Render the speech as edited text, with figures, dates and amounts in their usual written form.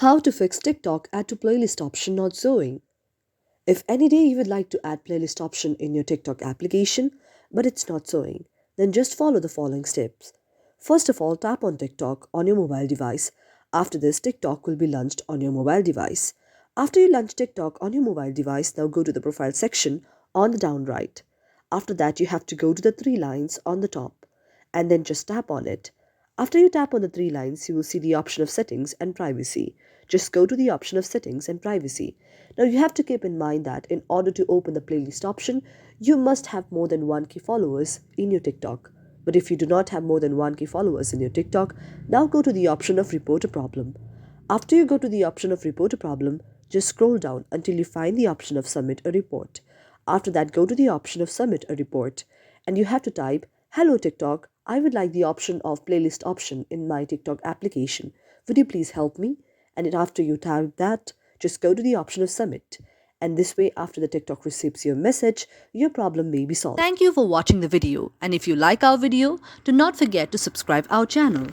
How to fix TikTok add to playlist option not showing. If any day you would like to add playlist option in your TikTok application, but it's not showing, then just follow the following steps. First of all, tap on TikTok on your mobile device. After this, TikTok will be launched on your mobile device. After you launch TikTok on your mobile device, now go to the profile section on the down right. After that, you have to go to the three lines on the top and then just tap on it. After you tap on the three lines, you will see the option of settings and privacy. Just go to the option of settings and privacy. Now you have to keep in mind that in order to open the playlist option, you must have more than 1K followers in your TikTok. But if you do not have more than 1K followers in your TikTok, now go to the option of report a problem. After you go to the option of report a problem, just scroll down until you find the option of submit a report. After that, go to the option of submit a report and you have to type, "Hello TikTok, I would like the option of playlist option in my TikTok application. Would you please help me?" And then after you type that, just go to the option of submit. And this way, after the TikTok receives your message, your problem may be solved. Thank you for watching the video, and if you like our video, do not forget to subscribe our channel.